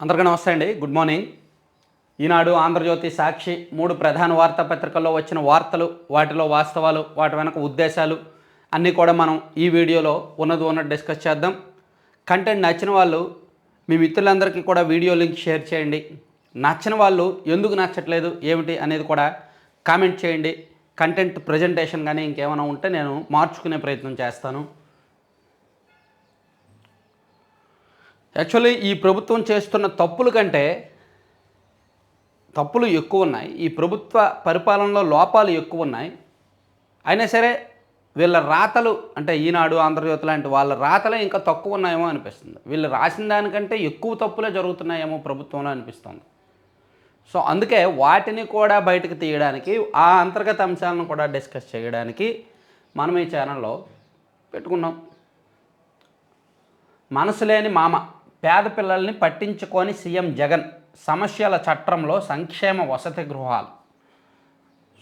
అందరికీ నమస్తే అండి. Good morning. ఈనాడు, ఆంధ్రజ్యోతి, సాక్షి 3 ప్రధాన వార్తాపత్రికల్లో వచ్చిన వార్తలు, వాటిలో వాస్తవాలు, వాటి వెనక ఉద్దేశాలు అన్నీ కూడా మనం ఈ వీడియోలో ఉన్నట్టు డిస్కస్ చేద్దాం. కంటెంట్ నచ్చిన వాళ్ళు మీ మిత్రులందరికీ కూడా వీడియో లింక్ షేర్ చేయండి. నచ్చిన వాళ్ళు ఎందుకు నచ్చట్లేదు ఏమిటి అనేది కూడా కామెంట్ చేయండి. కంటెంట్ ప్రజెంటేషన్ కానీ ఇంకేమైనా ఉంటే నేను మార్చుకునే ప్రయత్నం చేస్తాను. యాక్చువల్లీ ఈ ప్రభుత్వం చేస్తున్న తప్పుల కంటే తప్పులు ఎక్కువ ఉన్నాయి. ఈ ప్రభుత్వ పరిపాలనలో లోపాలు ఎక్కువ ఉన్నాయి. అయినా సరే వీళ్ళ రాతలు అంటే ఈనాడు, ఆంధ్రజ్యోతి లాంటి వాళ్ళ రాతలే ఇంకా తక్కువ ఉన్నాయేమో అనిపిస్తుంది. వీళ్ళు రాసిన దానికంటే ఎక్కువ తప్పులే జరుగుతున్నాయేమో ప్రభుత్వంలో అనిపిస్తుంది. సో అందుకే వాటిని కూడా బయటకు తీయడానికి, ఆ అంతర్గత అంశాలను కూడా డిస్కస్ చేయడానికి మనం ఈ ఛానల్లో పెట్టుకున్నాం. మనసు లేని మామ, పేద పిల్లల్ని పట్టించుకొని సీఎం జగన్, సమస్యల చట్రంలో సంక్షేమ వసతి గృహాలు.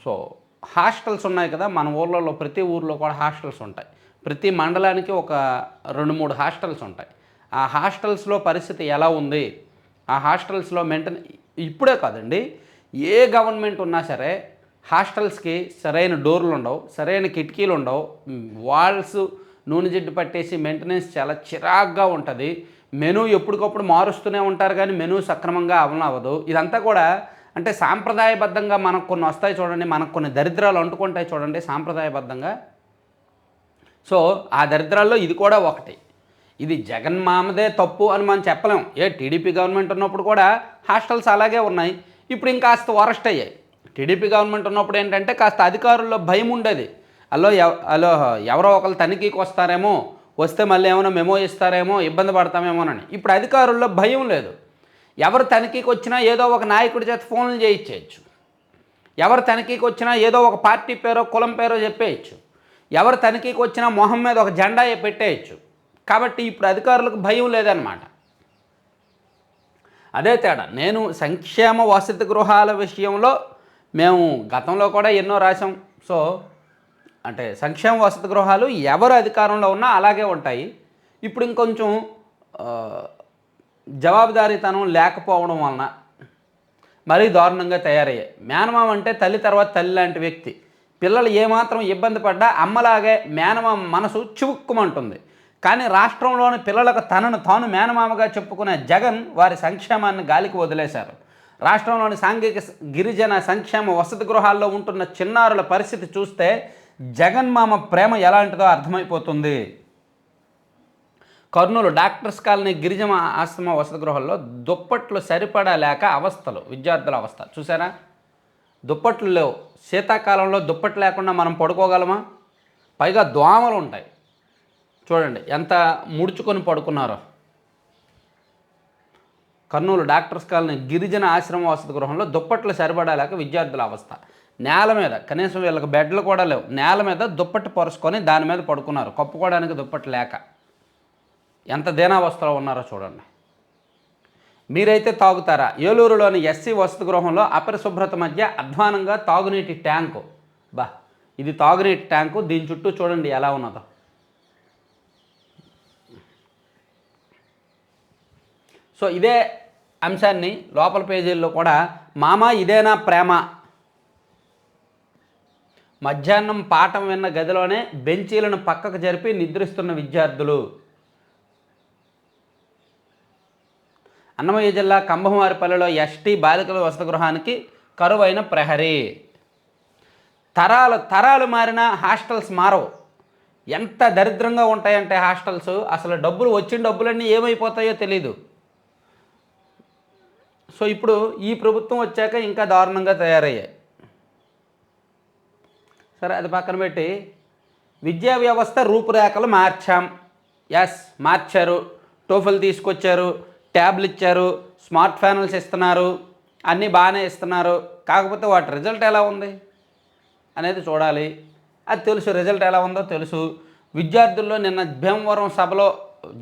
సో హాస్టల్స్ ఉన్నాయి కదా మన ఊర్లలో, ప్రతి ఊర్లో కూడా హాస్టల్స్ ఉంటాయి. ప్రతి మండలానికి ఒక 2-3 హాస్టల్స్ ఉంటాయి. ఆ హాస్టల్స్లో పరిస్థితి ఎలా ఉంది, ఆ హాస్టల్స్లో ఇప్పుడే కాదండి, ఏ గవర్నమెంట్ ఉన్నా సరే హాస్టల్స్కి సరైన డోర్లు ఉండవు, సరైన కిటికీలు ఉండవు, వాల్స్ నూనె జిడ్డు పట్టేసి మెయింటెనెన్స్ చాలా చిరాగ్గా ఉంటుంది. మెనూ ఎప్పటికప్పుడు మారుస్తూనే ఉంటారు కానీ మెనూ సక్రమంగా అమలు అవ్వదు. ఇదంతా కూడా అంటే సాంప్రదాయబద్ధంగా మనకు కొన్ని వస్తాయి చూడండి, మనకు కొన్ని దరిద్రాలు అంటుకుంటాయి చూడండి సాంప్రదాయబద్ధంగా. సో ఆ దరిద్రాల్లో ఇది కూడా ఒకటి. ఇది జగన్ మామదే తప్పు అని మనం చెప్పలేం. టీడీపీ గవర్నమెంట్ ఉన్నప్పుడు కూడా హాస్టల్స్ అలాగే ఉన్నాయి. ఇప్పుడు ఇంకాస్త వరస్ట్ అయ్యాయి. టీడీపీ గవర్నమెంట్ ఉన్నప్పుడు ఏంటంటే కాస్త అధికారుల్లో భయం ఉండేది. అలో ఎవరో ఒకరు తనిఖీకి వస్తారేమో, వస్తే మళ్ళీ ఏమైనా మెమో ఇస్తారేమో, ఇబ్బంది పడతామేమోనని. ఇప్పుడు అధికారుల్లో భయం లేదు. ఎవరు తనిఖీకి వచ్చినా ఏదో ఒక నాయకుడి చేత ఫోన్లు చేయించేయచ్చు. ఎవరు తనిఖీకి వచ్చినా ఏదో ఒక పార్టీ పేరో కులం పేరో చెప్పేయచ్చు. ఎవరు తనిఖీకి వచ్చినా మొహం మీద ఒక జెండా పెట్టేయచ్చు. కాబట్టి ఇప్పుడు అధికారులకు భయం లేదన్నమాట. అదే తేడా. నేను సంక్షేమ వసతి గృహాల విషయంలో మేము గతంలో కూడా ఎన్నో రాసాం. సో అంటే సంక్షేమ వసతి గృహాలు ఎవరు అధికారంలో ఉన్నా అలాగే ఉంటాయి. ఇప్పుడు ఇంకొంచెం జవాబుదారీతనం లేకపోవడం వలన మరీ దారుణంగా తయారయ్యాయి. మేనమామ అంటే తల్లి తర్వాత తల్లి లాంటి వ్యక్తి. పిల్లలు ఏమాత్రం ఇబ్బంది పడ్డా అమ్మలాగే మేనమామ మనసు చివుక్కుమంటుంది. కానీ రాష్ట్రంలోని పిల్లలకు తనను తాను మేనమామగా చెప్పుకునే జగన్ వారి సంక్షేమాన్ని గాలికి వదిలేశారు. రాష్ట్రంలోని సాంఘిక గిరిజన సంక్షేమ వసతి గృహాల్లో ఉంటున్న చిన్నారుల పరిస్థితి చూస్తే జగన్ మామ ప్రేమ ఎలాంటిదో అర్థమైపోతుంది. కర్నూలు డాక్టర్స్ కాలనీ గిరిజన ఆశ్రమ వసతి గృహాల్లో దుప్పట్లు సరిపడా లేక అవస్థలు, విద్యార్థుల అవస్థ చూసారా. దుప్పట్లు లేవు. శీతాకాలంలో దుప్పట్లు లేకుండా మనం పడుకోగలమా? పైగా దోమలు ఉంటాయి. చూడండి ఎంత ముడుచుకొని పడుకున్నారో. కర్నూలు డాక్టర్స్ కాలనీ గిరిజన ఆశ్రమ వసతి గృహంలో దుప్పట్లు సరిపడా లేక విద్యార్థుల అవస్థ. నేల మీద, కనీసం వీళ్ళకి బెడ్లు కూడా లేవు, నేల మీద దుప్పటి పరుచుకొని దాని మీద పడుకున్నారు, కప్పుకోవడానికి దుప్పటి లేక. ఎంత దీనావస్థలో ఉన్నారో చూడండి. మీరైతే తాగుతారా? ఏలూరులోని ఎస్సీ వసతి గృహంలో అపరిశుభ్రత మధ్య అధ్వానంగా తాగునీటి ట్యాంకు. ఇది తాగునీటి ట్యాంకు. దీని చుట్టూ చూడండి ఎలా ఉన్నదో. సో ఇదే అంశాన్ని లోపల పేజీల్లో కూడా మామ ఇదేనా ప్రేమ, మధ్యాహ్నం పాఠం విన్న గదిలోనే బెంచీలను పక్కకు జరిపి నిద్రిస్తున్న విద్యార్థులు. అన్నమయ్య జిల్లా కంభమారిపల్లిలో ఎస్టీ బాలికల వసతి గృహానికి కరువైన ప్రహరీ. తరాలు మారిన హాస్టల్స్ మారవు. ఎంత దరిద్రంగా ఉంటాయంటే హాస్టల్స్, అసలు వచ్చిన డబ్బులన్నీ ఏమైపోతాయో తెలీదు. సో ఇప్పుడు ఈ ప్రభుత్వం వచ్చాక ఇంకా దారుణంగా తయారయ్యాయి. సరే అది పక్కన పెట్టి, విద్యా వ్యవస్థ రూపురేఖలు మార్చాం. మార్చారు. టోఫెల్ తీసుకొచ్చారు, ట్యాబ్లు ఇచ్చారు, స్మార్ట్ ప్యానల్స్ ఇస్తున్నారు, అన్నీ బాగానే ఇస్తున్నారు. కాకపోతే వాటి రిజల్ట్ ఎలా ఉంది అనేది చూడాలి. అది తెలుసు, రిజల్ట్ ఎలా ఉందో తెలుసు. విద్యార్థుల్లో నిన్న భీమవరం సభలో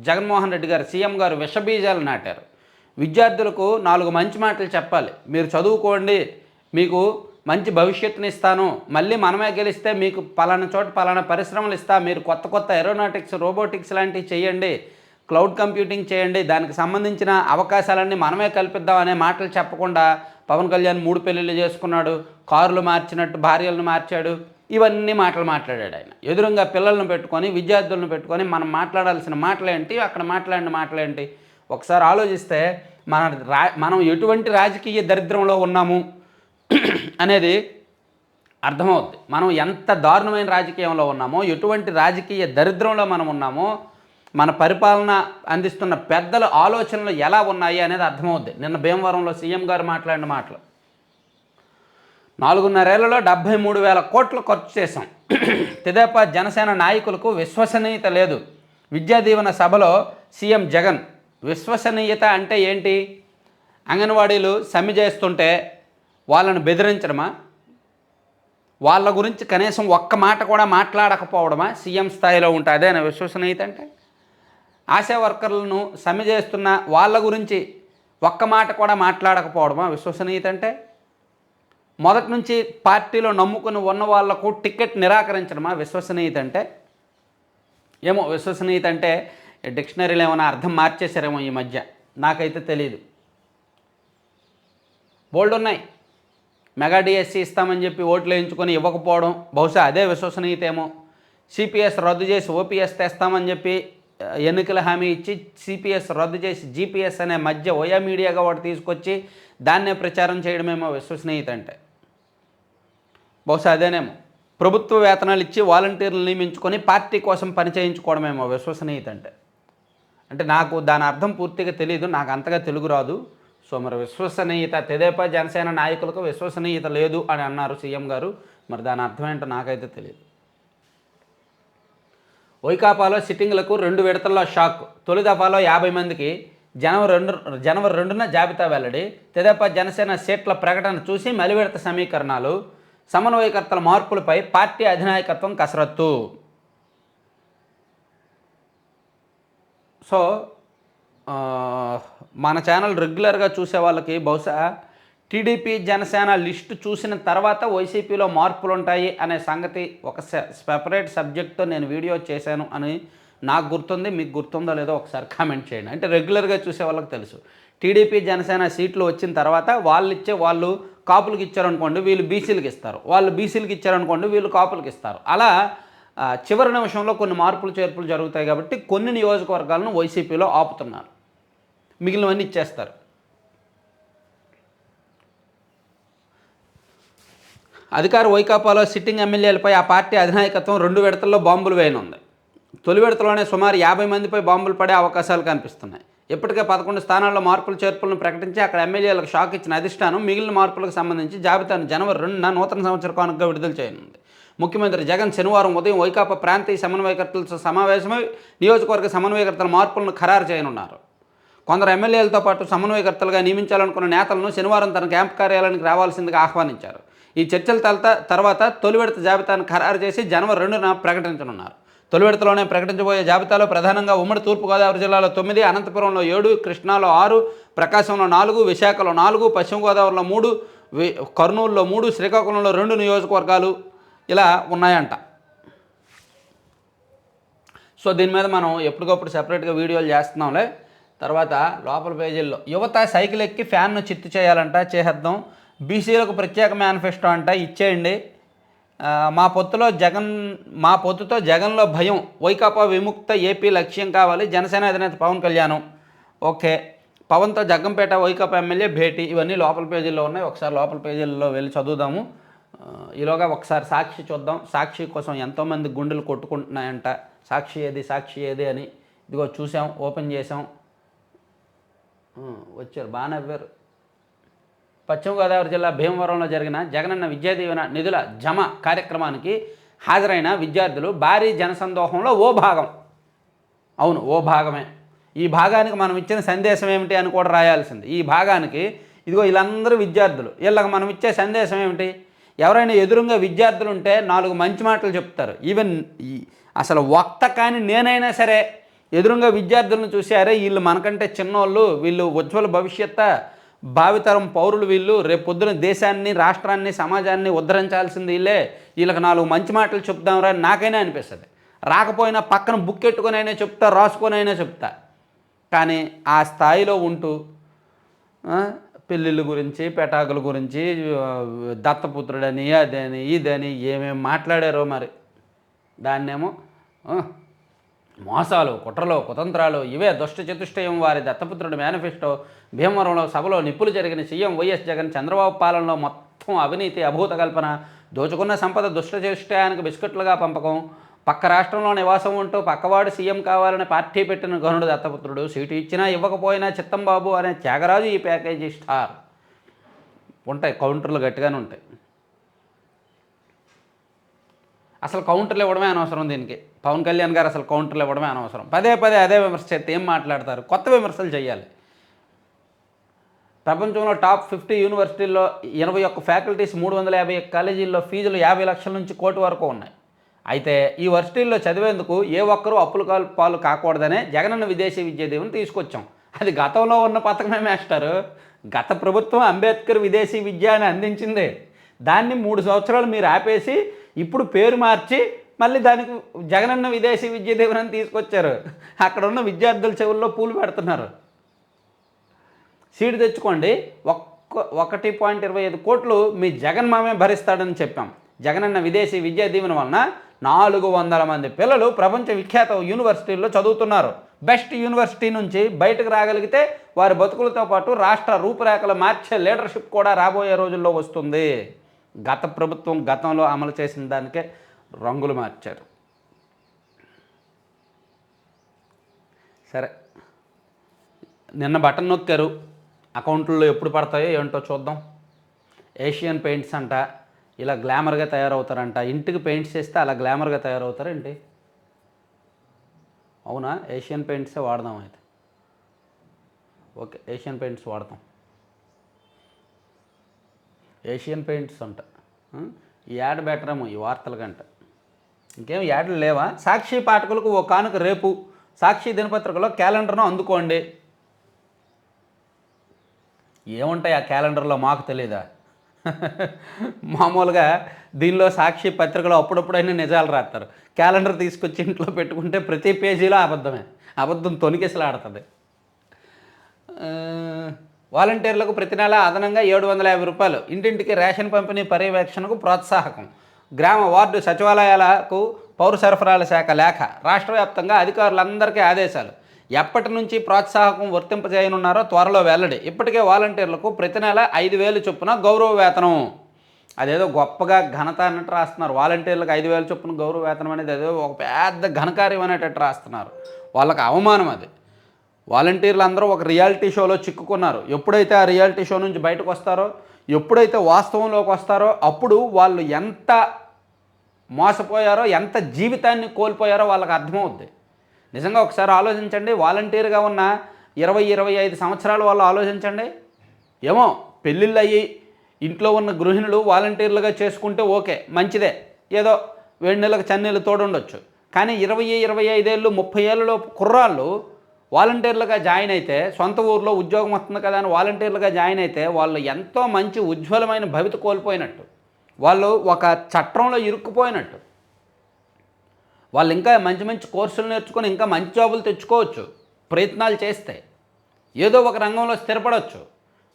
జగన్మోహన్ రెడ్డి గారు, సీఎం గారు విషబీజాలు నాటారు. విద్యార్థులకు 4 మంచి మాటలు చెప్పాలి. మీరు చదువుకోండి, మీకు మంచి భవిష్యత్తుని ఇస్తాను, మళ్ళీ మనమే గెలిస్తే మీకు పలానా చోట పలానా పరిశ్రమలు ఇస్తా, మీరు కొత్త ఏరోనాటిక్స్, రోబోటిక్స్ లాంటివి చేయండి, క్లౌడ్ కంప్యూటింగ్ చేయండి, దానికి సంబంధించిన అవకాశాలన్నీ మనమే కల్పిద్దాం అనే మాటలు చెప్పకుండా పవన్ కళ్యాణ్ 3 పెళ్ళిళ్ళు చేసుకున్నాడు, కారులు మార్చినట్టు భార్యలను మార్చాడు, ఇవన్నీ మాటలు మాట్లాడాడు ఆయన. ఎదురుగా పిల్లలను పెట్టుకొని విద్యార్థులను పెట్టుకొని మనం మాట్లాడాల్సిన మాటలేంటి, అక్కడ మాట్లాడిన మాటలేంటి? ఒకసారి ఆలోచిస్తే మనం ఎటువంటి రాజకీయ దరిద్రంలో ఉన్నాము అనేది అర్థమవుతుంది. మనం ఎంత దారుణమైన రాజకీయంలో ఉన్నామో, ఎటువంటి రాజకీయ దరిద్రంలో మనం ఉన్నామో, మన పరిపాలన అందిస్తున్న పెద్దల ఆలోచనలు ఎలా ఉన్నాయి అనేది అర్థమవుద్ది. నిన్న భీమవరంలో సీఎం గారు మాట్లాడిన మాటలు, 4.5 ఏళ్లలో 73,000 కోట్లు ఖర్చు చేశాం. తెదేపా జనసేన నాయకులకు విశ్వసనీయత లేదు. విద్యా దీవెన సభలో సీఎం జగన్. విశ్వసనీయత అంటే ఏంటి? అంగన్వాడీలు సమ్మె చేస్తుంటే వాళ్ళను బెదిరించడమా? వాళ్ళ గురించి కనీసం ఒక్క మాట కూడా మాట్లాడకపోవడమా? సీఎం స్థాయిలో ఉంటే అదేనా విశ్వసనీయత అంటే? ఆశా వర్కర్లను సమ్మె చేస్తున్న వాళ్ళ గురించి ఒక్క మాట కూడా మాట్లాడకపోవడమా విశ్వసనీయత అంటే? మొదటి నుంచి పార్టీలో నమ్ముకుని ఉన్న వాళ్లకు టికెట్ నిరాకరించడమా విశ్వసనీయత అంటే? ఏమో, విశ్వసనీయత అంటే డిక్షనరీలో ఏమైనా అర్థం మార్చేశారేమో ఈ మధ్య, నాకైతే తెలియదు. బోల్డ్ ఉన్నాయి. మెగా డిఎస్సి ఇస్తామని చెప్పి ఓట్లు వేయించుకొని ఇవ్వకపోవడం, బహుశా అదే విశ్వసనీయత ఏమో. సిపిఎస్ రద్దు చేసి ఓపీఎస్ తెస్తామని చెప్పి ఎన్నికల హామీ ఇచ్చి సిపిఎస్ రద్దు చేసి జీపీఎస్ అనే మధ్య ఓయా మీడియాగా వాటి తీసుకొచ్చి దాన్నే ప్రచారం చేయడమేమో విశ్వసనీయత అంటే. బహుశా అదేనేమో. ప్రభుత్వ వేతనాలు ఇచ్చి వాలంటీర్లు నియమించుకొని పార్టీ కోసం పని చేయించుకోవడమేమో విశ్వసనీయత అంటే. అంటే నాకు దాని అర్థం పూర్తిగా తెలియదు, నాకు అంతగా తెలుగు రాదు. సో మరి విశ్వసనీయత, తెదేపా జనసేన నాయకులకు విశ్వసనీయత లేదు అని అన్నారు సీఎం గారు. మరి దాని అర్థం ఏంటో నాకైతే తెలియదు. వైకాపాలో సిట్టింగ్లకు 2 విడతల్లో షాక్. తొలి దఫాలో 50 మందికి జనవరి 2న జాబితా వెల్లడి. తెదేపా జనసేన సీట్ల ప్రకటన చూసి మలి విడత సమీకరణాలు. సమన్వయకర్తల మార్పులపై పార్టీ అధినాయకత్వం కసరత్తు. సో మన ఛానల్ రెగ్యులర్గా చూసే వాళ్ళకి బహుశా టీడీపీ జనసేన లిస్టు చూసిన తర్వాత వైసీపీలో మార్పులు ఉంటాయి అనే సంగతి ఒక సెపరేట్ సబ్జెక్ట్తో నేను వీడియో చేశాను అని నాకు గుర్తుంది. మీకు గుర్తుందో లేదో ఒకసారి కామెంట్ చేయండి. అంటే రెగ్యులర్గా చూసే వాళ్ళకి తెలుసు. టీడీపీ జనసేన సీట్లు వచ్చిన తర్వాత వాళ్ళు కాపులకు ఇచ్చారనుకోండి, వీళ్ళు బీసీలకు ఇస్తారు. వాళ్ళు బీసీలకు ఇచ్చారనుకోండి, వీళ్ళు కాపులకు ఇస్తారు. అలా చివరి నిమిషంలో కొన్ని మార్పులు చేర్పులు జరుగుతాయి కాబట్టి కొన్ని నియోజకవర్గాలను వైసీపీలో ఆపుతున్నారు, మిగిలినవన్నీ ఇచ్చేస్తారు. అధికార వైకాపాలో సిట్టింగ్ ఎమ్మెల్యేలపై ఆ పార్టీ అధినాయకత్వం 2 విడతల్లో బాంబులు వేయనుంది. తొలి విడతలోనే సుమారు 50 మందిపై బాంబులు పడే అవకాశాలు కనిపిస్తున్నాయి. ఇప్పటికే 11 స్థానాల్లో మార్పులు చేర్పులను ప్రకటించి అక్కడ ఎమ్మెల్యేలకు షాక్ ఇచ్చిన అధిష్టానం మిగిలిన మార్పులకు సంబంధించి జాబితాను జనవరి 2న నూతన సంవత్సర కానుకగా విడుదల చేయనుంది. ముఖ్యమంత్రి జగన్ శనివారం ఉదయం వైకాపా ప్రాంతీయ సమన్వయకర్తలతో సమావేశమై నియోజకవర్గ సమన్వయకర్తల మార్పులను ఖరారు చేయనున్నారు. కొందరు ఎమ్మెల్యేలతో పాటు సమన్వయకర్తలుగా నియమించాలనుకున్న నేతలను శనివారం తన క్యాంప్ కార్యాలయానికి రావాల్సిందిగా ఆహ్వానించారు. ఈ చర్చల తర్వాత తొలి విడత జాబితాను ఖరారు చేసి జనవరి 2న ప్రకటించనున్నారు. తొలి విడతలోనే ప్రకటించబోయే జాబితాలో ప్రధానంగా ఉమ్మడి తూర్పుగోదావరి జిల్లాలో 9, అనంతపురంలో 7, కృష్ణాలో 6, ప్రకాశంలో 4, విశాఖలో 4, పశ్చిమ గోదావరిలో 3, కర్నూలులో 3, శ్రీకాకుళంలో 2 నియోజకవర్గాలు ఇలా ఉన్నాయంట. సో దీని మీద మనం ఎప్పటికప్పుడు సెపరేట్గా వీడియోలు చేస్తున్నాంలే. తర్వాత లోపల పేజీల్లో యువత సైకిల్ ఎక్కి ఫ్యాన్ను చిత్తు చేయాలంట, చేసేద్దాం. బీసీలకు ప్రత్యేక మేనిఫెస్టో అంట, ఇచ్చేయండి. మా పొత్తుతో జగన్లో భయం, వైకాపా విముక్త ఏపీ లక్ష్యం కావాలి, జనసేన అధినేత పవన్ కళ్యాణ్. ఓకే, పవన్తో జగ్గంపేట వైకాపా ఎమ్మెల్యే భేటీ. ఇవన్నీ లోపల పేజీల్లో ఉన్నాయి. ఒకసారి లోపల పేజీల్లో వెళ్ళి చదువుదాము. ఈలోగా ఒకసారి సాక్షి చూద్దాం. సాక్షి కోసం ఎంతోమంది గుండెలు కొట్టుకుంటున్నాయంట. సాక్షి ఏది అని ఇదిగో చూసాం, ఓపెన్ చేసాం, వచ్చారు, బాగా నవ్వారు. పశ్చిమ గోదావరి జిల్లా భీమవరంలో జరిగిన జగనన్న విద్యా దీవెన నిధుల జమ కార్యక్రమానికి హాజరైన విద్యార్థులు భారీ జనసందోహంలో ఓ భాగం. అవును, ఓ భాగమే. ఈ భాగానికి మనం ఇచ్చిన సందేశం ఏమిటి అని కూడా రాయాల్సింది. ఈ భాగానికి ఇదిగో వీళ్ళందరూ విద్యార్థులు, వీళ్ళకి మనం ఇచ్చే సందేశం ఏమిటి? ఎవరైనా ఎదురుగా విద్యార్థులు ఉంటే 4 మంచి మాటలు చెప్తారు. ఈవెన్ అసలు వక్త కానీ నేనైనా సరే ఎదురుగా విద్యార్థులను చూసారే, వీళ్ళు మనకంటే చిన్నోళ్ళు, వీళ్ళు ఉజ్వల భవిష్యత్తు భావితరం పౌరులు, వీళ్ళు రేపు పొద్దున దేశాన్ని, రాష్ట్రాన్ని, సమాజాన్ని ఉద్ధరించాల్సింది వీళ్ళే, వీళ్ళకి 4 మంచి మాటలు చెప్దాంరా నాకైనా అనిపిస్తుంది. రాకపోయినా పక్కన బుక్ ఎట్టుకొని అయినా చెప్తా, రాసుకొని అయినా చెప్తా. కానీ ఆ స్థాయిలో ఉంటూ పెళ్ళిళ్ళ గురించి పెటాకుల గురించి దత్తపుత్రుడని అదని ఇదని ఏమేమి మాట్లాడారో మరి దాన్నేమో మోసాలు కుట్రలు కుతంత్రాలు ఇవే దుష్ట చతుష్టయం వారి దత్తపుత్రుడి మేనిఫెస్టో భీమవరంలో సభలో నిప్పులు జరిగిన సీఎం వైఎస్ జగన్ చంద్రబాబు పాలనలో మొత్తం అవినీతి అభూత కల్పన దోచుకున్న సంపద దుష్ట చతుష్టయానికి బిస్కెట్లుగా పంపకం పక్క రాష్ట్రంలో నివాసం ఉంటూ పక్కవాడు సీఎం కావాలని పార్టీ పెట్టిన గనుడు దత్తపుత్రుడు సీటు ఇచ్చినా ఇవ్వకపోయినా చిత్తంబాబు అనే త్యాగరాజు ఈ ప్యాకేజీ స్టార్ ఉంటాయి కౌంటర్లు గట్టిగానే ఉంటాయి. అసలు కౌంటర్లు ఇవ్వడమే అనవసరం దీనికి. పవన్ కళ్యాణ్ గారు అసలు కౌంటర్లు ఇవ్వడమే అనవసరం. పదే పదే అదే విమర్శ చేస్తే ఏం మాట్లాడతారు? కొత్త విమర్శలు చేయాలి. ప్రపంచంలో టాప్ 50 యూనివర్సిటీల్లో 21 ఫ్యాకల్టీస్ 351 కాలేజీల్లో ఫీజులు 50 లక్షల నుంచి కోటి వరకు ఉన్నాయి. అయితే ఈ వర్సిటీల్లో చదివేందుకు ఏ ఒక్కరూ అప్పుల పాలు కాకూడదనే జగనన్న విదేశీ విద్యా దీవెన తీసుకొచ్చాం. అది గతంలో ఉన్న పథకమే మాస్టారు. గత ప్రభుత్వం అంబేద్కర్ విదేశీ విద్య అని అందించింది. దాన్ని 3 సంవత్సరాలు మీరు ఆపేసి ఇప్పుడు పేరు మార్చి మళ్ళీ దానికి జగనన్న విదేశీ విద్యా దీవెన తీసుకొచ్చారు. అక్కడ ఉన్న విద్యార్థుల చెవుల్లో పూలు పెడుతున్నారు. సీటు తెచ్చుకోండి, 1.25 కోట్లు మీ జగన్ మామే భరిస్తాడని చెప్పాం. జగనన్న విదేశీ విద్యా దీవెన వలన 400 మంది పిల్లలు ప్రపంచ విఖ్యాత యూనివర్సిటీల్లో చదువుతున్నారు. బెస్ట్ యూనివర్సిటీ నుంచి బయటకు రాగలిగితే వారి బతుకులతో పాటు రాష్ట్ర రూపురేఖలు మార్చే లీడర్షిప్ కూడా రాబోయే రోజుల్లో వస్తుంది. గత ప్రభుత్వం గతంలో అమలు చేసిన దానికే రంగులు మార్చారు. సరే, నిన్న బటన్ నొక్కారు, అకౌంట్లో ఎప్పుడు పడతాయో ఏంటో చూద్దాం. ఏషియన్ పెయింట్స్ అంట ఇలా గ్లామర్గా తయారవుతారంట. ఇంటికి పెయింట్స్ వేస్తే అలా గ్లామర్గా తయారవుతారేంటి? అవునా? ఏషియన్ పెయింట్సే వాడదాం అయితే. ఓకే, ఏషియన్ పెయింట్స్ వాడతాం. ఏషియన్ పెయింట్స్ అంట. ఈ యాడ్ బెటర్ ఏమో ఈ వార్తల కంట. ఇంకేం యాడ్లు లేవా? సాక్షి పాఠకులకు ఓ కానుక రేపు. సాక్షి దినపత్రికలో క్యాలెండర్ను అందుకోండి. ఏముంటాయి ఆ క్యాలెండర్లో మాకు తెలీదా? మామూలుగా దీనిలో సాక్షి పత్రికలో అప్పుడప్పుడైనా నిజాలు రాస్తారు. క్యాలెండర్ తీసుకొచ్చి ఇంట్లో పెట్టుకుంటే ప్రతి పేజీలో అబద్ధమే. అబద్ధం తొనికిసలాడుతుంది. వాలంటీర్లకు ప్రతి నెల అదనంగా 750 రూపాయలు. ఇంటింటికి రేషన్ పంపిణీ పర్యవేక్షణకు ప్రోత్సాహకం. గ్రామ వార్డు సచివాలయాలకు పౌర సరఫరాల శాఖ లేఖ. రాష్ట్ర వ్యాప్తంగా అధికారులందరికీ ఆదేశాలు. ఎప్పటి నుంచి ప్రోత్సాహకం వర్తింపజేయనున్నారో త్వరలో వెల్లడి. ఇప్పటికే వాలంటీర్లకు ప్రతి నెల 5,000 చొప్పున గౌరవ వేతనం. అదేదో గొప్పగా ఘనత అన్నట్టు రాస్తున్నారు. వాలంటీర్లకు 5,000 చొప్పున గౌరవ వేతనం అనేది అదేదో ఒక పెద్ద ఘనకార్యం అనేటట్టు రాస్తున్నారు. వాళ్ళకి అవమానం అది. వాలంటీర్లు అందరూ ఒక రియాలిటీ షోలో చిక్కుకున్నారు. ఎప్పుడైతే ఆ రియాలిటీ షో నుంచి బయటకు వస్తారో, ఎప్పుడైతే వాస్తవంలోకి వస్తారో అప్పుడు వాళ్ళు ఎంత మోసపోయారో, ఎంత జీవితాన్ని కోల్పోయారో వాళ్ళకి అర్థమవుద్ది. నిజంగా ఒకసారి ఆలోచించండి. వాలంటీర్గా ఉన్న 20-25 సంవత్సరాల వాళ్ళు ఆలోచించండి. ఏమో పెళ్ళిళ్ళు అయ్యి ఇంట్లో ఉన్న గృహిణులు వాలంటీర్లుగా చేసుకుంటే ఓకే, మంచిదే, ఏదో వేడి నెలకు చన్నీళ్ళు తోడుండొచ్చు. కానీ 20-25 ఏళ్ళు 30 ఏళ్ళలో కుర్రాళ్ళు వాలంటీర్లుగా జాయిన్ అయితే, సొంత ఊర్లో ఉద్యోగం వస్తుంది కదా అని వాలంటీర్లుగా జాయిన్ అయితే వాళ్ళు ఎంతో మంచి ఉజ్వలమైన భవిత కోల్పోయినట్టు, వాళ్ళు ఒక చట్రంలో ఇరుక్కుపోయినట్టు. వాళ్ళు ఇంకా మంచి మంచి కోర్సులు నేర్చుకొని ఇంకా మంచి జాబులు తెచ్చుకోవచ్చు ప్రయత్నాలు చేస్తే. ఏదో ఒక రంగంలో స్థిరపడవచ్చు.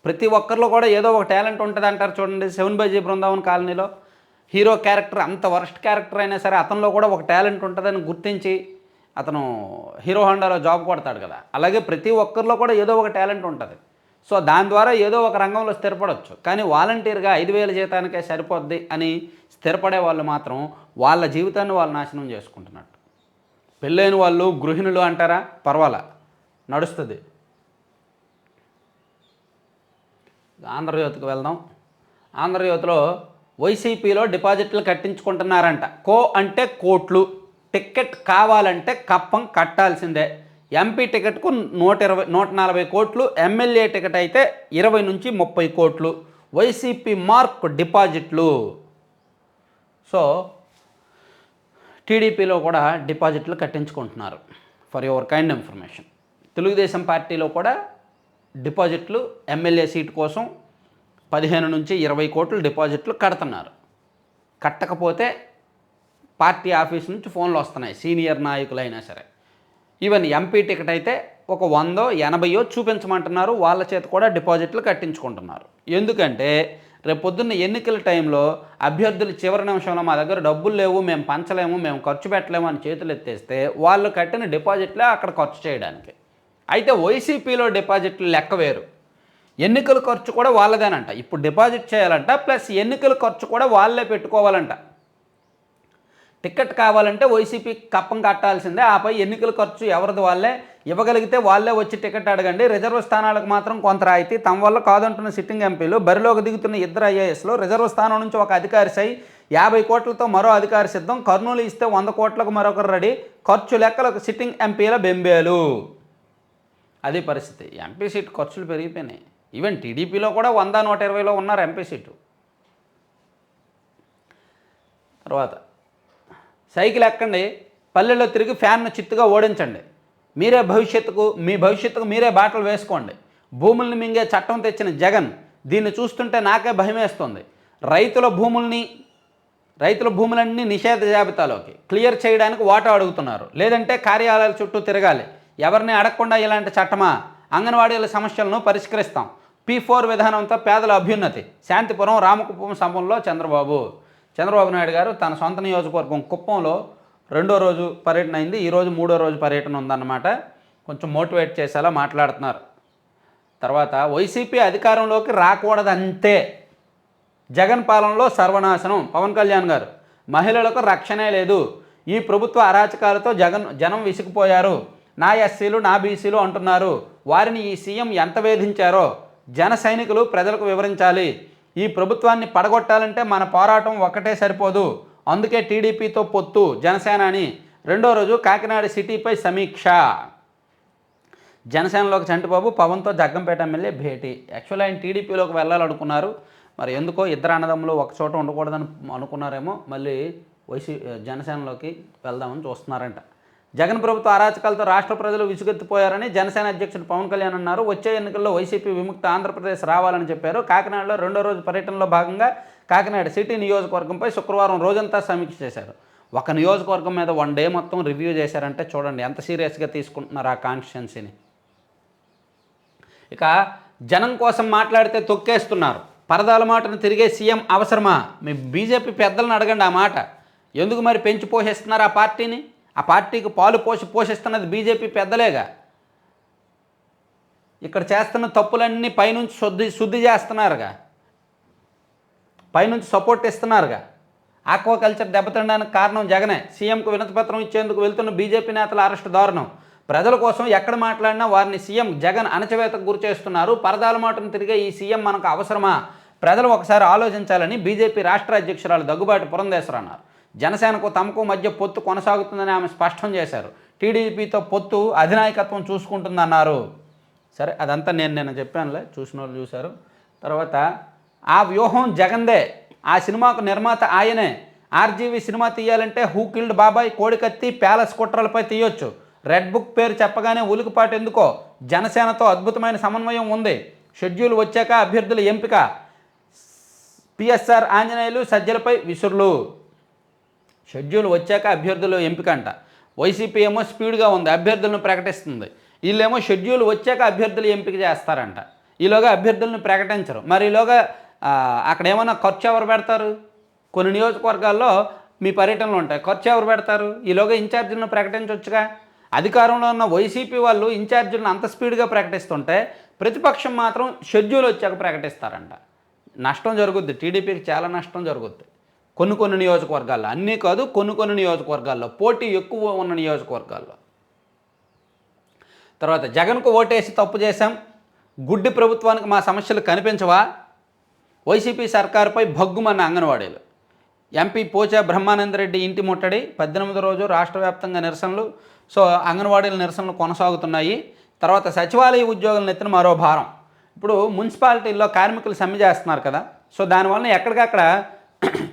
ప్రతి ఒక్కరిలో కూడా ఏదో ఒక టాలెంట్ ఉంటుంది అంటారు చూడండి. 7 బైజీ బృందావన్ కాలనీలో హీరో క్యారెక్టర్, అంత వర్స్ట్ క్యారెక్టర్ అయినా సరే అతనిలో కూడా ఒక టాలెంట్ ఉంటుందని గుర్తించి అతను హీరో హోండాలో జాబ్ కొడతాడు కదా. అలాగే ప్రతి ఒక్కరిలో కూడా ఏదో ఒక టాలెంట్ ఉంటుంది. సో దాని ద్వారా ఏదో ఒక రంగంలో స్థిరపడవచ్చు. కానీ వాలంటీర్గా 5,000 జీతానికే సరిపోద్ది అని స్థిరపడే వాళ్ళు మాత్రం వాళ్ళ జీవితాన్ని వాళ్ళు నాశనం చేసుకుంటున్నట్టు. పెళ్ళైన వాళ్ళు గృహిణులు అంటారా, పర్వాలా, నడుస్తుంది. ఆంధ్రజ్యోతికి వెళ్దాం. ఆంధ్రజ్యోతిలో వైసీపీలో డిపాజిట్లు కట్టించుకుంటున్నారంట. అంటే కోట్లు. టికెట్ కావాలంటే కప్పం కట్టాల్సిందే. ఎంపీ టికెట్కు 140 కోట్లు, ఎమ్మెల్యే టికెట్ అయితే 20 నుంచి 30 కోట్లు. వైసీపీ మార్క్ డిపాజిట్లు. సో టీడీపీలో కూడా డిపాజిట్లు కట్టించుకుంటున్నారు. For your kind information. Telugu Desam పార్టీలో కూడా డిపాజిట్లు ఎమ్మెల్యే సీటు కోసం 15 నుంచి 20 కోట్లు డిపాజిట్లు కడుతున్నారు. కట్టకపోతే పార్టీ ఆఫీస్ నుంచి ఫోన్లు వస్తున్నాయి సీనియర్ నాయకులైనా సరే. ఈవెన్ ఎంపీ టికెట్ అయితే ఒక 100 80 చూపించమంటున్నారు. వాళ్ళ చేత కూడా డిపాజిట్లు కట్టించుకుంటున్నారు. ఎందుకంటే రేపు పొద్దున్న ఎన్నికల టైంలో అభ్యర్థులు చివరి నిమిషంలో మా దగ్గర డబ్బులు లేవు, మేము పంచలేము, మేము ఖర్చు పెట్టలేము అని చేతులు ఎత్తేస్తే వాళ్ళు కట్టిన డిపాజిట్లే అక్కడ ఖర్చు చేయడానికి. అయితే వైసీపీలో డిపాజిట్లు లెక్క వేరు. ఎన్నికల ఖర్చు కూడా వాళ్ళదేనంట. ఇప్పుడు డిపాజిట్ చేయాలంట, ప్లస్ ఎన్నికల ఖర్చు కూడా వాళ్ళే పెట్టుకోవాలంట. టికెట్ కావాలంటే వైసీపీకి కప్పం కట్టాల్సిందే. ఆపై ఎన్నికల ఖర్చు ఎవరిది వాళ్ళే, ఇవ్వగలిగితే వాళ్ళే వచ్చి టికెట్ అడగండి. రిజర్వ్ స్థానాలకు మాత్రం కొంత రాయితీ. తమ వల్ల కాదంటున్న సిట్టింగ్ ఎంపీలు, బరిలోకి దిగుతున్న 2 ఐఏఎస్లు, రిజర్వ్ స్థానం నుంచి ఒక అధికారి సై, 50 కోట్లతో మరో అధికారి సిద్ధం, కర్నూలు ఇస్తే 100 కోట్లకు మరొకరు రెడీ, ఖర్చు లెక్కలకు సిట్టింగ్ ఎంపీల బెంబేలు. అది పరిస్థితి. ఎంపీ సీటు ఖర్చులు పెరిగిపోయినాయి. ఈవెన్ టీడీపీలో కూడా 100 120లో ఉన్నారు ఎంపీ సీటు. తర్వాత సైకిల్ ఎక్కండి, పల్లెల్లో తిరిగి ఫ్యాన్ను చిత్తుగా ఓడించండి, మీ భవిష్యత్తుకు మీరే బాటలు వేసుకోండి. భూముల్ని మింగే చట్టం తెచ్చిన జగన్, దీన్ని చూస్తుంటే నాకే భయమేస్తుంది. రైతుల భూములన్నీ నిషేధ జాబితాలోకి క్లియర్ చేయడానికి ఓటా అడుగుతున్నారు. లేదంటే కార్యాలయాల చుట్టూ తిరగాలి. ఎవరిని అడగకుండా ఇలాంటి చట్టమా? అంగన్వాడీల సమస్యలను పరిష్కరిస్తాం. P4 విధానంతో పేదల అభ్యున్నతి. శాంతిపురం రామకుప్పం సభలో చంద్రబాబు నాయుడు గారు తన సొంత నియోజకవర్గం కుప్పంలో 2వ రోజు పర్యటన అయింది. ఈరోజు 3వ రోజు పర్యటన ఉందన్నమాట. కొంచెం మోటివేట్ చేసేలా మాట్లాడుతున్నారు. తర్వాత వైసీపీ అధికారంలోకి రాకూడదంతే, జగన్ పాలనలో సర్వనాశనం. పవన్ కళ్యాణ్ గారు, మహిళలకు రక్షణే లేదు, ఈ ప్రభుత్వ అరాచకాలతో జనం విసిగిపోయారు. నా ఎస్సీలు నా బీసీలు అంటున్నారు. వారిని ఈ సీఎం ఎంత వేధించారో జన సైనికులు ప్రజలకు వివరించాలి. ఈ ప్రభుత్వాన్ని పడగొట్టాలంటే మన పోరాటం ఒక్కటే సరిపోదు. అందుకే టీడీపీతో పొత్తు జనసేన అని. 2వ రోజు కాకినాడ సిటీపై సమీక్ష. జనసేనలోకి చంటిబాబు, పవన్తో జగ్గంపేట ఎమ్మెల్యే భేటీ. యాక్చువల్లీ ఆయన టీడీపీలోకి వెళ్ళాలనుకున్నారు. మరి ఎందుకో ఇద్దరు అన్నదమ్ములు ఒక చోట ఉండకూడదని అనుకున్నారేమో, మళ్ళీ జనసేనలోకి వెళ్దామని చూస్తున్నారంట. జగన్ ప్రభుత్వ అరాచకాలతో రాష్ట్ర ప్రజలు విసుగెత్తిపోయారని జనసేన అధ్యక్షుడు పవన్ కళ్యాణ్ అన్నారు. వచ్చే ఎన్నికల్లో వైసీపీ విముక్త ఆంధ్రప్రదేశ్ రావాలని చెప్పారు. కాకినాడలో 2వ రోజు పర్యటనలో భాగంగా కాకినాడ సిటీ నియోజకవర్గంపై శుక్రవారం రోజంతా సమీక్ష చేశారు. ఒక నియోజకవర్గం మీద 1 డే మొత్తం రివ్యూ చేశారంటే చూడండి ఎంత సీరియస్గా తీసుకుంటున్నారు ఆ కాన్స్టిట్యున్సీని. ఇక జనం కోసం మాట్లాడితే తొక్కేస్తున్నారు. పరదాల మాటను తిరిగే సీఎం అవసరమా? మీ బీజేపీ పెద్దలను అడగండి ఆ మాట. ఎందుకు మరి పెంచి పోషిస్తున్నారు ఆ పార్టీని? ఆ పార్టీకి పాలు పోషిస్తున్నది బీజేపీ పెద్దలేగా. ఇక్కడ చేస్తున్న తప్పులన్నీ పైనుంచి శుద్ధి చేస్తున్నారుగా, పైనుంచి సపోర్ట్ ఇస్తున్నారుగా. ఆక్వాకల్చర్ దెబ్బతినడానికి కారణం జగనే. సీఎంకు వినతిపత్రం ఇచ్చేందుకు వెళ్తున్న బీజేపీ నేతల అరెస్టు దారుణం. ప్రజల కోసం ఎక్కడ మాట్లాడినా వారిని సీఎం జగన్ అణచివేతకు గురి చేస్తున్నారు. పరదాల మాటను తిరిగే ఈ సీఎం మనకు అవసరమా? ప్రజలు ఒకసారి ఆలోచించాలని బీజేపీ రాష్ట్ర అధ్యక్షురాలు దగ్గుబాటి పురంధేశ్వరి అన్నారు. జనసేనకు తమకు మధ్య పొత్తు కొనసాగుతుందని ఆమె స్పష్టం చేశారు. టీడీపీతో పొత్తు అధినాయకత్వం చూసుకుంటుందన్నారు. సరే, అదంతా నేను చెప్పానులే, చూసిన వాళ్ళు చూశారు. తర్వాత ఆ వ్యూహం జగన్దే, ఆ సినిమాకు నిర్మాత ఆయనే. ఆర్జీవీ సినిమా తీయాలంటే హూ కిల్డ్ బాబాయ్, కోడికత్తి, ప్యాలెస్ కుట్రలపై తీయొచ్చు. రెడ్ బుక్ పేరు చెప్పగానే ఉలికిపాటు ఎందుకో? జనసేనతో అద్భుతమైన సమన్వయం ఉంది. షెడ్యూల్ వచ్చాక అభ్యర్థుల ఎంపిక. పిఎస్ఆర్ ఆంజనేయులు సజ్జలపై విసురులు. షెడ్యూల్ వచ్చాక అభ్యర్థుల ఎంపిక అంట. వైసీపీ ఏమో స్పీడ్గా ఉంది, అభ్యర్థులను ప్రకటిస్తుంది. వీళ్ళేమో షెడ్యూల్ వచ్చాక అభ్యర్థులు ఎంపిక చేస్తారంట. ఈలోగా అభ్యర్థులను ప్రకటించరు. మరి ఈలోగా అక్కడ ఏమన్నా ఖర్చు ఎవరు పెడతారు? కొన్ని నియోజకవర్గాల్లో మీ పర్యటనలు ఉంటాయి, ఖర్చు ఎవరు పెడతారు? ఈలోగా ఇన్ఛార్జీలను ప్రకటించవచ్చుగా. అధికారంలో ఉన్న వైసీపీ వాళ్ళు ఇన్ఛార్జీలను అంత స్పీడ్గా ప్రకటిస్తుంటే ప్రతిపక్షం మాత్రం షెడ్యూల్ వచ్చాక ప్రకటిస్తారంట. నష్టం జరుగుద్ది, టీడీపీకి చాలా నష్టం జరుగుద్ది. కొన్ని నియోజకవర్గాల్లో, అన్నీ కాదు, కొన్ని నియోజకవర్గాల్లో, పోటీ ఎక్కువ ఉన్న నియోజకవర్గాల్లో. తర్వాత జగన్కు ఓటేసి తప్పు చేశాం, గుడ్డి ప్రభుత్వానికి మా సమస్యలు కనిపించవా? వైసీపీ సర్కారుపై భగ్గుమన్న అంగన్వాడీలు. ఎంపీ పోచా బ్రహ్మానందరెడ్డి ఇంటి ముట్టడి. 18వ రోజు రాష్ట్ర వ్యాప్తంగా నిరసనలు. సో అంగన్వాడీల నిరసనలు కొనసాగుతున్నాయి. తర్వాత సచివాలయ ఉద్యోగులను ఎత్తిన మరో భారం. ఇప్పుడు మున్సిపాలిటీల్లో కార్మికులు సమ్మె చేస్తున్నారు కదా, సో దానివల్ల ఎక్కడికక్కడ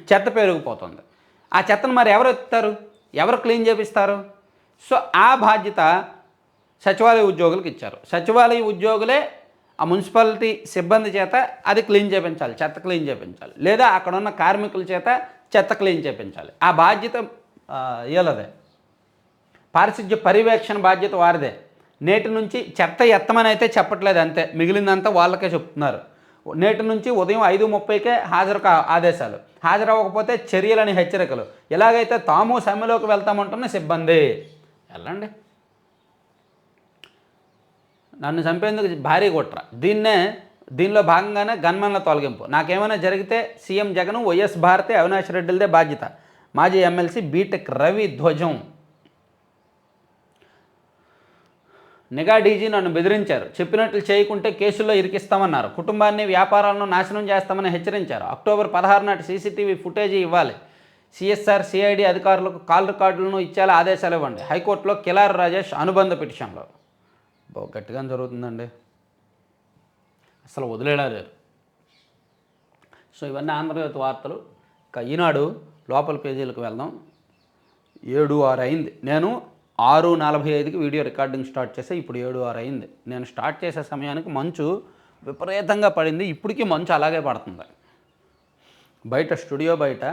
చెత్త పెరిగిపోతుంది. ఆ చెత్తను మరి ఎవరు ఎత్తుతారు? ఎవరు క్లీన్ చేపిస్తారు? సో ఆ బాధ్యత సచివాలయ ఉద్యోగులకు ఇచ్చారు. సచివాలయ ఉద్యోగులే ఆ మున్సిపాలిటీ సిబ్బంది చేత అది క్లీన్ చేయించాలి, చెత్త క్లీన్ చేయించాలి, లేదా అక్కడ ఉన్న కార్మికుల చేత చెత్త క్లీన్ చేయించాలి. ఆ బాధ్యత వీళ్ళదే. పారిశుధ్య పర్యవేక్షణ బాధ్యత వారిదే. నేటి నుంచి చెత్త ఎత్తమని అయితే చెప్పట్లేదు, అంతే, మిగిలిందంతా వాళ్ళకే చెప్తున్నారు. నేటి నుంచి ఉదయం 5:30కే హాజరు ఆదేశాలు, హాజరవ్వకపోతే చర్యలని హెచ్చరికలు, ఎలాగైతే తాము సమ్మెలోకి వెళ్తామంటున్న సిబ్బంది. వెళ్ళండి, నన్ను చంపేందుకు భారీ కుట్ర, దీనిలో భాగంగానే గన్మెన్ల తొలగింపు, నాకేమైనా జరిగితే సీఎం జగన్, వైఎస్ భారతి, అవినాష్ రెడ్డిలదే బాధ్యత, మాజీ ఎమ్మెల్సీ బీటెక్ రవి ధ్వజం. నిఘా డీజీ నన్ను బెదిరించారు, చెప్పినట్లు చేయకుంటే కేసుల్లో ఇరికిస్తామన్నారు, కుటుంబాన్ని వ్యాపారాలను నాశనం చేస్తామని హెచ్చరించారు, అక్టోబర్ 16 నాటి సీసీటీవీ ఫుటేజీ ఇవ్వాలి, సిఎస్ఆర్ సిఐడి అధికారులకు కాల్ రికార్డులను ఇచ్చేలా ఆదేశాలు ఇవ్వండి, హైకోర్టులో కిలార్ రాజేష్ అనుబంధ పిటిషన్లో. గట్టిగా జరుగుతుందండి, అసలు వదిలేడారు. సో ఇవన్నీ ఆంధ్రజ్యోతి వార్తలు. ఇక ఈనాడు లోపల పేజీలకు వెళ్దాం. 7:06 అయింది, నేను 6:45కి వీడియో రికార్డింగ్ స్టార్ట్ చేస్తే ఇప్పుడు 7:06 అయింది. నేను స్టార్ట్ చేసే సమయానికి మంచు విపరీతంగా పడింది, ఇప్పటికీ మంచు అలాగే పడుతుంది. బయట స్టూడియో బయట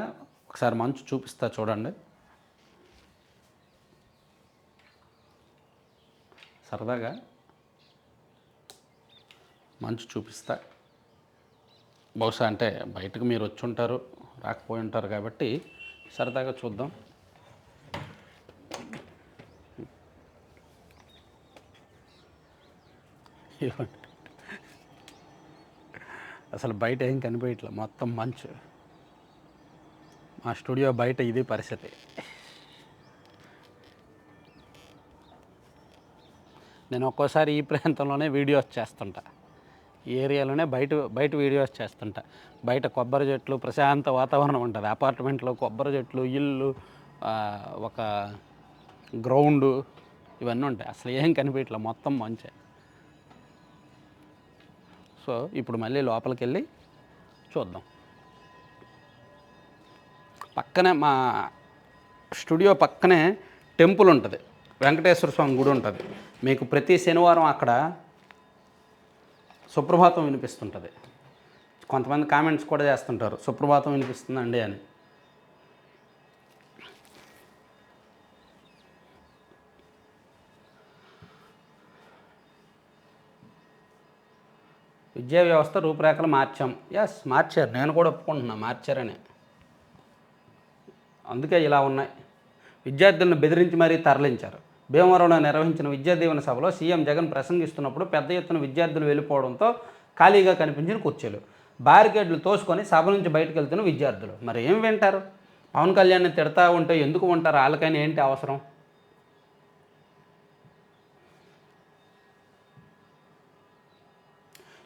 ఒకసారి మంచు చూపిస్తా చూడండి, సరదాగా మంచు చూపిస్తా. బహుశా అంటే బయటకు మీరు వచ్చి ఉంటారు, రాకపోయి ఉంటారు కాబట్టి సరదాగా చూద్దాం. అసలు బయట ఏం కనిపించట్లే, మొత్తం మంచు. మా స్టూడియో బయట ఇది పరిస్థితి. నేను ఒక్కోసారి ఈ ప్రాంతంలోనే వీడియోస్ చేస్తుంటా, ఈ ఏరియాలోనే బయట వీడియోస్ చేస్తుంటా. బయట కొబ్బరి చెట్లు, ప్రశాంత వాతావరణం ఉంటుంది, అపార్ట్మెంట్లో కొబ్బరి చెట్లు, ఇల్లు, ఒక గ్రౌండు, ఇవన్నీ ఉంటాయి. అసలు ఏం కనిపించట్లే, మొత్తం మంచే. సో ఇప్పుడు మళ్ళీ లోపలికి వెళ్ళి చూద్దాం. పక్కనే మా స్టూడియో పక్కనే టెంపుల్ ఉంటుంది, వెంకటేశ్వర స్వామి గుడి ఉంటుంది. మీకు ప్రతి శనివారం అక్కడ సుప్రభాతం వినిపిస్తుంటుంది. కొంతమంది కామెంట్స్ కూడా చేస్తుంటారు, సుప్రభాతం వినిపిస్తుందండి అని. విద్యా వ్యవస్థ రూపురేఖలు మార్చాం. ఎస్, మార్చారు, నేను కూడా ఒప్పుకుంటున్నా, మార్చారని. అందుకే ఇలా ఉన్నాయి. విద్యార్థులను బెదిరించి మరీ తరలించారు. భీమవరంలో నిర్వహించిన విద్యా దీవెన సభలో సీఎం జగన్ ప్రసంగిస్తున్నప్పుడు పెద్ద ఎత్తున విద్యార్థులు వెళ్ళిపోవడంతో ఖాళీగా కనిపించిన కుర్చీలు, బ్యారికేడ్లు తోసుకొని సభ నుంచి బయటకు వెళ్తున్న విద్యార్థులు. మరి ఏం వింటారు? పవన్ కళ్యాణ్ని తిడతా ఉంటే ఎందుకు ఉంటారు? వాళ్ళకైనా ఏంటి అవసరం?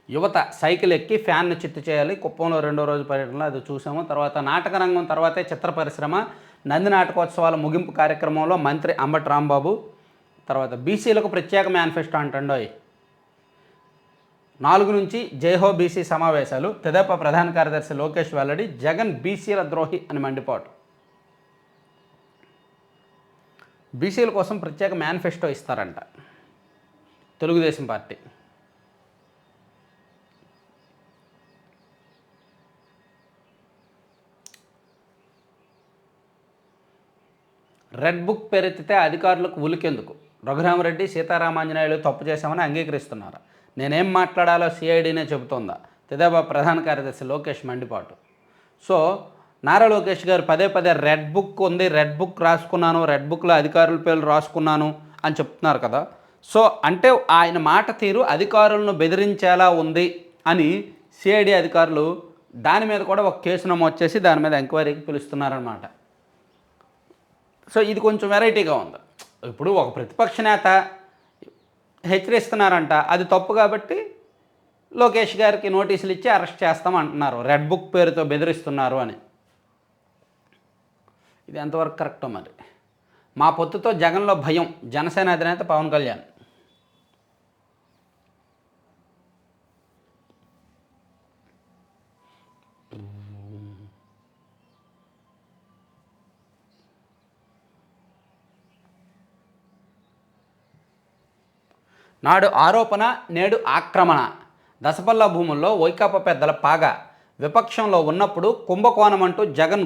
యువత సైకిల్ ఎక్కి ఫ్యాన్ను చిత్తు చేయాలి, కుప్పంలో 2వ రోజు పర్యటనలో అది చూసాము. తర్వాత నాటక రంగం తర్వాతే చిత్ర పరిశ్రమ, నంది నాటకోత్సవాల ముగింపు కార్యక్రమంలో మంత్రి అంబటి రాంబాబు. తర్వాత బీసీలకు ప్రత్యేక మేనిఫెస్టో అంటండోయ్. 4 నుంచి జైహో బీసీ సమావేశాలు, తెదేపా ప్రధాన కార్యదర్శి లోకేష్ వెల్లడి. జగన్ బీసీల ద్రోహి అని మండిపాటు. బీసీల కోసం ప్రత్యేక మేనిఫెస్టో ఇస్తారంట తెలుగుదేశం పార్టీ. రెడ్ బుక్ పేరెత్తితే అధికారులకు ఉలికెందుకు? రఘురామరెడ్డి, సీతారామాంజనేయులు తప్పు చేశామని అంగీకరిస్తున్నారు. నేనేం మాట్లాడాలో సిఐడినే చెబుతోందా? తెదేపా ప్రధాన కార్యదర్శి లోకేష్ మండిపాటు. సో నారా లోకేష్ గారు పదే రెడ్ బుక్ ఉంది, రెడ్ బుక్ రాసుకున్నాను, రెడ్ బుక్లో అధికారుల పేర్లు రాసుకున్నాను అని చెప్తున్నారు కదా. సో అంటే ఆయన మాట తీరు అధికారులను బెదిరించేలా ఉంది అని సిఐడి అధికారులు దాని మీద కూడా ఒక కేసు నమోదు చేసి దాని మీద ఎంక్వైరీకి పిలుస్తున్నారన్నమాట. సో ఇది కొంచెం వెరైటీగా ఉంది. ఇప్పుడు ఒక ప్రతిపక్ష నేత హెచ్చరిస్తున్నారంట, అది తప్పు కాబట్టి లోకేష్ గారికి నోటీసులు ఇచ్చి అరెస్ట్ చేస్తామంటున్నారు, రెడ్ బుక్ పేరుతో బెదిరిస్తున్నారు అని. ఇది ఎంతవరకు కరెక్టో మరి. మా పొత్తుతో జగన్లో భయం, జనసేన అధినేత పవన్ కళ్యాణ్. నాడు ఆరోపణ, నేడు ఆక్రమణ. దశపల్ల భూముల్లో వైకాపా పెద్దల పాగా. విపక్షంలో ఉన్నప్పుడు కుంభకోణం అంటూ జగన్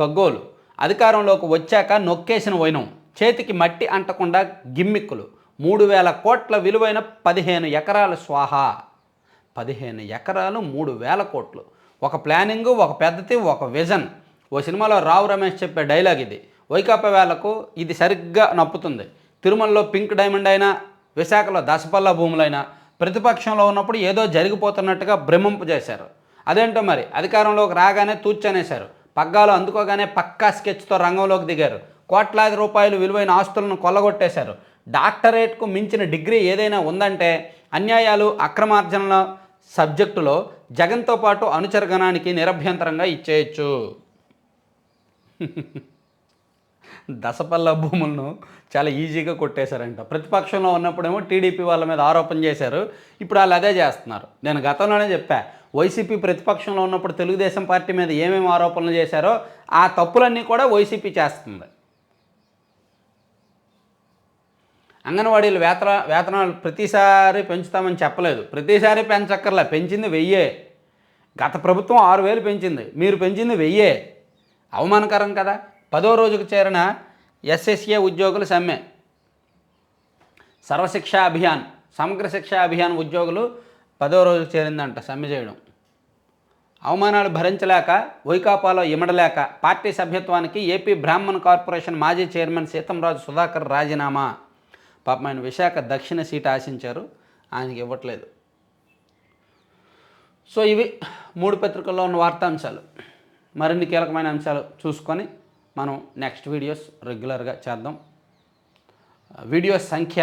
గగ్గోలు. అధికారంలోకి వచ్చాక నొక్కేసిన వైనం. చేతికి మట్టి అంటకుండా గిమ్మిక్కులు. 3,000 కోట్ల విలువైన 15 ఎకరాలు స్వాహా. 15 ఎకరాలు 3,000 కోట్లు. ఒక ప్లానింగు, ఒక పద్ధతి, ఒక విజన్. ఓ సినిమాలో రావు రమేష్ చెప్పే డైలాగ్ ఇది. వైకాపా వేళకు ఇది సరిగ్గా నప్పుతుంది. తిరుమలలో పింక్ డైమండ్ అయినా, విశాఖలో దశపల్ల భూములైనా ప్రతిపక్షంలో ఉన్నప్పుడు ఏదో జరిగిపోతున్నట్టుగా భ్రమింపజేశారు. అదేంటో మరి అధికారంలోకి రాగానే తూచనేశారు. పగ్గాలు అందుకోగానే పక్కా స్కెచ్తో రంగంలోకి దిగారు. కోట్లాది రూపాయలు విలువైన ఆస్తులను కొల్లగొట్టేశారు. డాక్టరేట్కు మించిన డిగ్రీ ఏదైనా ఉందంటే అన్యాయాలు, అక్రమార్జనల సబ్జెక్టులో జగన్తో పాటు అనుచరగణానికి నిరభ్యంతరంగా ఇచ్చేయచ్చు. దశపల్ల భూములను చాలా ఈజీగా కొట్టేశారంట. ప్రతిపక్షంలో ఉన్నప్పుడేమో టీడీపీ వాళ్ళ మీద ఆరోపణ చేశారు. ఇప్పుడు వాళ్ళు అదే చేస్తున్నారు. నేను గతంలోనే చెప్పా, వైసీపీ ప్రతిపక్షంలో ఉన్నప్పుడు తెలుగుదేశం పార్టీ మీద ఏమేమి ఆరోపణలు చేశారో ఆ తప్పులన్నీ కూడా వైసీపీ చేస్తుంది. అంగన్వాడీలు వేతనాలు ప్రతిసారి పెంచుతామని చెప్పలేదు. ప్రతిసారి పెంచక్కర్లే, పెంచింది 1000. గత ప్రభుత్వం 6,000 పెంచింది, మీరు పెంచింది 1000. అవమానకరం కదా. 10వ రోజుకు చేరిన ఎస్ఎస్ఏ ఉద్యోగుల సమ్మె. సర్వశిక్షా అభియాన్, సమగ్ర శిక్షా అభియాన్ ఉద్యోగులు 10వ రోజుకు చేరిందంట సమ్మె చేయడం. అవమానాలు భరించలేక, వైకాపాలో ఇమడలేక పార్టీ సభ్యత్వానికి ఏపీ బ్రాహ్మణ్ కార్పొరేషన్ మాజీ చైర్మన్ సీతంరాజు సుధాకర్ రాజీనామా. పాపం ఆయన విశాఖ దక్షిణ సీటు ఆశించారు, ఆయనకి ఇవ్వట్లేదు. సో ఇవి 3 పత్రికల్లో ఉన్న వార్తాంశాలు. మరిన్ని కీలకమైన అంశాలు చూసుకొని మనం నెక్స్ట్ వీడియోస్ రెగ్యులర్గా చేద్దాం. వీడియోస్ సంఖ్య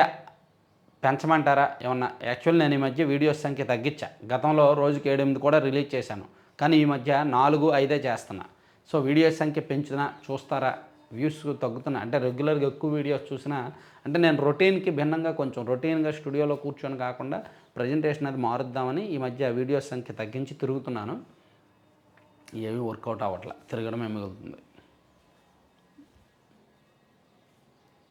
పెంచమంటారా ఏమన్నా? యాక్చువల్ నేను ఈ మధ్య వీడియోస్ సంఖ్య తగ్గించా. గతంలో రోజుకి 7-8 కూడా రిలీజ్ చేశాను, కానీ ఈ మధ్య 4-5 చేస్తున్నా. సో వీడియోస్ సంఖ్య పెంచుతున్నా, చూస్తారా? వ్యూస్ తగ్గుతున్నా అంటే రెగ్యులర్గా ఎక్కువ వీడియోస్ చూసినా అంటే నేను రొటీన్కి భిన్నంగా కొంచెం రొటీన్గా స్టూడియోలో కూర్చొని కాకుండా ప్రజెంటేషన్ అది మారుద్దామని ఈ మధ్య వీడియోస్ సంఖ్య తగ్గించి తిరుగుతున్నాను. ఏమీ వర్కౌట్ అవ్వట్లే, తిరగడమే మిగులుతుంది.